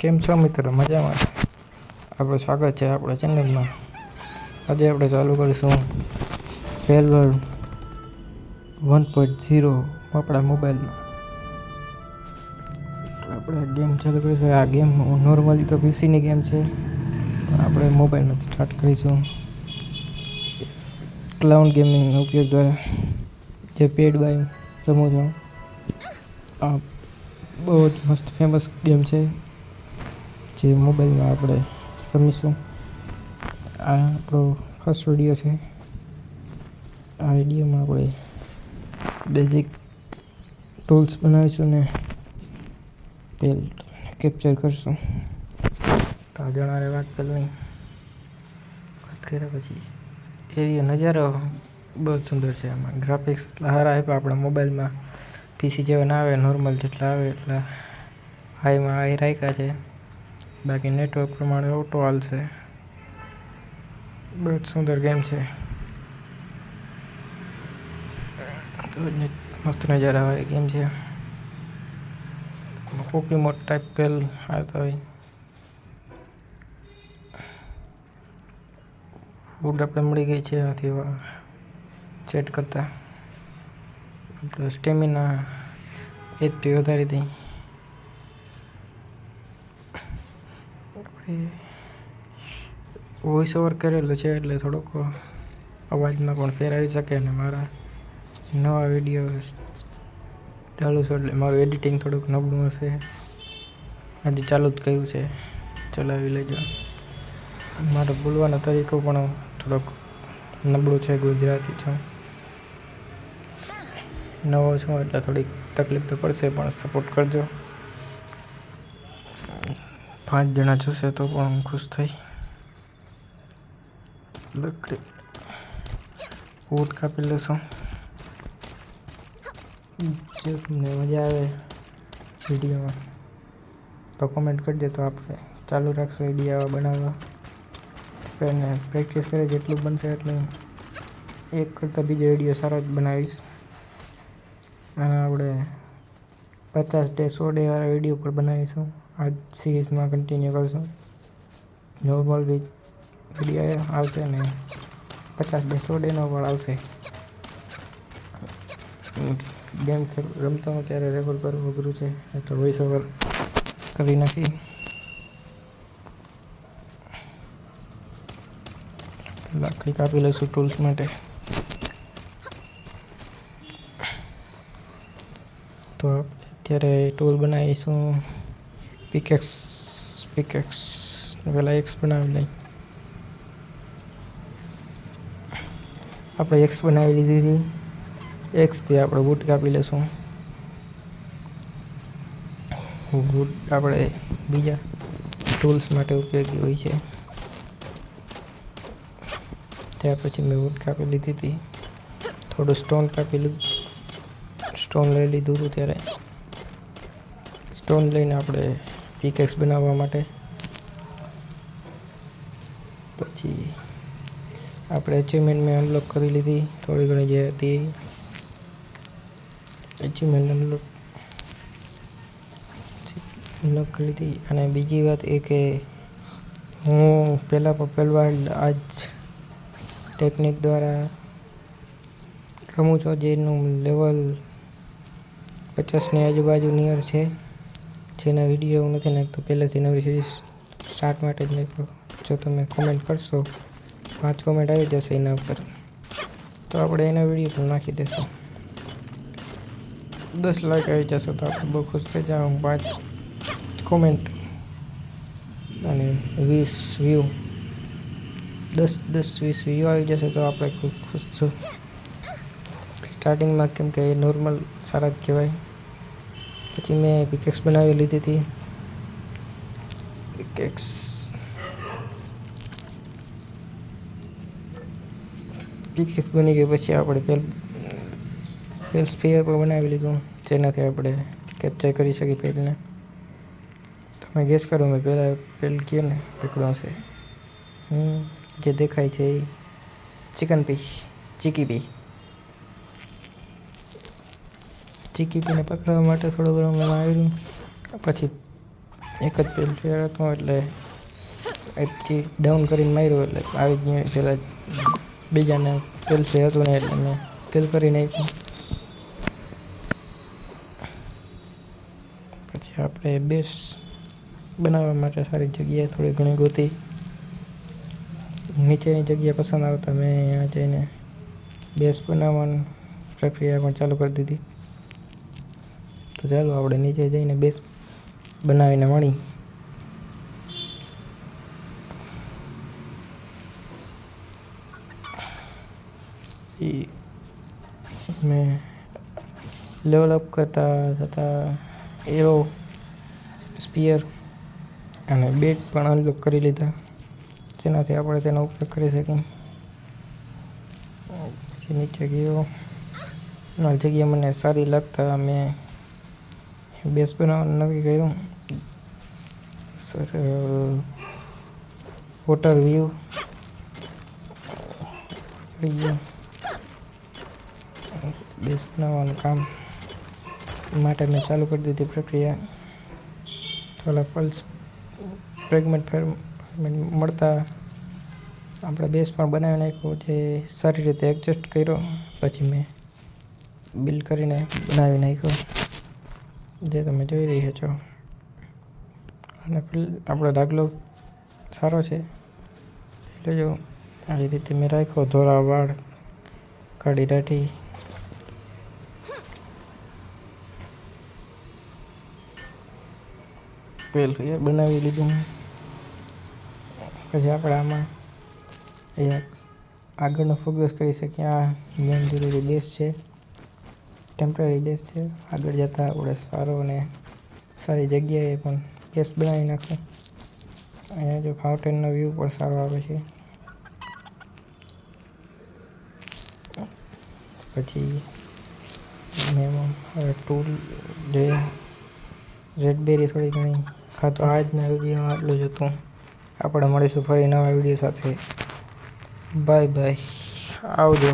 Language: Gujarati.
કેમ છો મિત્રો? મજામાં? આપણું સ્વાગત છે આપણા ચેનલમાં. આજે આપણે ચાલુ કરીશું પેલવર 1.0 આપણા મોબાઈલમાં. આપણે ગેમ ચાલુ કરીશું. આ ગેમ નોર્મલી તો પીસીની ગેમ છે, આપણે મોબાઈલમાં સ્ટાર્ટ કરીશું. ક્લાઉડ ગેમિંગનો ઉપયોગ દ્વારા જે પેડ બાય રમું છું. આ બહુ જ મસ્ત ફેમસ ગેમ છે જે મોબાઈલમાં આપણે રમીશું. આ આપણો ફર્સ્ટ વિડીયો છે. આ વિડીયોમાં આપણે બેઝિક ટૂલ્સ બનાવીશું ને પેલ કેપ્ચર કરશું. તો આ જણારે વાત કર્યા પછી એરિયા નજારો બહુ સુંદર છે. આમાં ગ્રાફિક્સ સારા આપ્યા આપણા મોબાઈલમાં. પીસી જેવા ના આવે, નોર્મલ જેટલા આવે એટલા હાઈમાં હાઈ રાખ્યા છે. બાકી નેટવર્ક પ્રમાણે ઓટો હાલશે. બહુ જ સુંદર ગેમ છે. મસ્ત નજારા વાળી ગેમ છે. કોપી મોડ ટાઈપ પેલ આવતા હોય. ફૂડ આપણે મળી ગઈ છે એનાથી ચેટ કરતા સ્ટેમિના 80 વધારી દઈ. વોઇસ ઓવર કરેલું છે એટલે થોડોક અવાજમાં પણ ફેર આવી શકે. અને મારા નવા વિડીયો ચાલુ છે એટલે મારું એડિટિંગ થોડુંક નબળું હશે. આજે ચાલુ જ કર્યું છે, ચલાવી લેજો. મારો બોલવાનો તરીકો પણ થોડોક નબળો છે. ગુજરાતી છું, નવો છું એટલે થોડીક તકલીફ તો પડશે, પણ સપોર્ટ કરજો. 5 જણા જોશે તો પણ હું ખુશ થઈ. ઊંટ કાપી લેશું. જો તમને મજા આવે વિડીયોમાં તો કોમેન્ટ કરજો, તો આપણે ચાલુ રાખશું વિડીયો બનાવવા. અને પ્રેક્ટિસ કરે જેટલું બનશે એટલું એક કરતાં બીજો વિડીયો સારો જ બનાવીશ. અને આપણે 50 ડે 100 ડે વાળા વિડીયો પર બનાવીશું. આ સિરીઝમાં કન્ટિન્યુ કરશું. નોર્મલ વિડીયો આવશે ને 50 ડે 100 ડેનો પણ આવશે. ગેમ રમતો હું ત્યારે રેકોર્ડ કરવું અઘરું છે, એટલે વોઇસ ઓવર કરી નાખી. લાકડી કાપી લઈશું ટૂલ્સ માટે. તો અત્યારે ટૂલ બનાવીશું પિકેક્સ. પહેલાં એક્સ બનાવી લઈ. આપણે એક્સ બનાવી લીધી હતી. એક્સથી આપણે વુડ કાપી લઈશું. વુડ આપણે બીજા ટૂલ્સ માટે ઉપયોગી હોય છે. ત્યાર પછી મેં વુડ કાપી લીધી હતી. થોડું સ્ટોન કાપી લીધું, સ્ટોન લઈ લીધું હતું. ત્યારે સ્ટોન લઈને આપણે પિકેક્સ બનાવવા માટે પછી આપણે અચીવમેન્ટ મેં અનલોક કરી લીધી. થોડી ઘણી જે હતી અચીવમેન્ટ અનલોક કરી લીધી. અને બીજી વાત એ કે હું પહેલાં આ જ ટેકનિક દ્વારા રમું છું, જેનું લેવલ 50ની આજુબાજુ નિયર છે. જેના વિડીયો હું નથી નાખતો, પહેલેથી નવી સિરીઝ સ્ટાર્ટ માટે જ નાખ્યો. જો તમે કોમેન્ટ કરશો, 5 કોમેન્ટ આવી જશે એના ઉપર, તો આપણે એના વિડીયો પણ નાખી દઈશું. 10 લાઈક આવી જશે તો આપણે બહુ ખુશ થઈ જાઉં. 5 કોમેન્ટ અને 20 વ્યૂ, 10-20 વ્યૂ આવી જશે તો આપણે ખૂબ ખુશ છું. સ્ટાર્ટિંગમાં કેમ કે નોર્મલ સારા જ કહેવાય. પછી મેં પિકેક્સ બનાવી લીધી હતી. પિકેક્સ બની ગઈ પછી આપણે પેલ સ્પેર પર બનાવી લીધું, જેનાથી આપણે કેપ્ચર કરી શકીએ પેલને. તમે ગેસ કરો મેં પહેલાં પેલ કહે ને પકડો હશે. જે દેખાય છે એ ચીકી પીને પકડવા માટે થોડું ઘણું મેં આવ્યું. પછી એક જ પેલ ફેર હતો એટલે એપથી ડાઉન કરીને માર્યો એટલે આવી જ નહીં. પહેલાં બીજાને પેલ ફેર હતું ને એટલે મેં તેલ કરી નાખ્યું. પછી આપણે બેસ બનાવવા માટે સારી જગ્યાએ થોડી ઘણી ગોતી. નીચેની જગ્યા પસંદ આવતા મેં અહીંયા જઈને બેસ બનાવવાની પ્રક્રિયા પણ ચાલુ કરી દીધી. તો ચાલો આપણે નીચે જઈને બેસ બનાવીને મળી. મેં લેવલ અપ કરતા થતાં એરો સ્પિયર અને બેટ પણ અનલોક કરી લીધા, જેનાથી આપણે તેનો ઉપયોગ કરી શકીએ. પછી નીચે ગયો, જગ્યા મને સારી લાગતા મેં બેસ બનાવવાનું નક્કી કર્યું. સર વોટર વ્યૂ થઈ ગયો. બેસ બનાવવાનું કામ માટે મેં ચાલુ કરી દીધી પ્રક્રિયા. થોડા પલ્સ ફ્રેગમેન્ટ મળતા આપણે બેસ પણ બનાવી નાખ્યો, જે સારી રીતે એડજસ્ટ કર્યો. પછી મેં બિલ્ડ કરીને બનાવી નાખ્યો, જે તમે જોઈ રહ્યા છો. અને આપણો ડાગલો સારો છે, જોજો. આવી રીતે મેં રાખ્યો. ધોળા વાળ, કાળી દાઢી, પેલું એ બનાવી લીધું. પછી આપણે આમાં અહીંયા આગળનો ફોકસ કરી શકીએ. આ મેન જરૂરી બેસ છે, ટેમ્પરરી બેસ છે. આગળ જતાં આપણે સારો અને સારી જગ્યાએ પણ બેસ બનાવી નાખો. અહીંયા જો ફાઉન્ટેનનો વ્યૂ પણ સારો આવે છે. પછી મેં ટૂલ જે રેડબેરી થોડી ઘણી ખાતો. આજના વિડીયોમાં આટલું જ હતું. આપણે મળીશું ફરી નવા વિડીયો સાથે. બાય બાય, આવજો.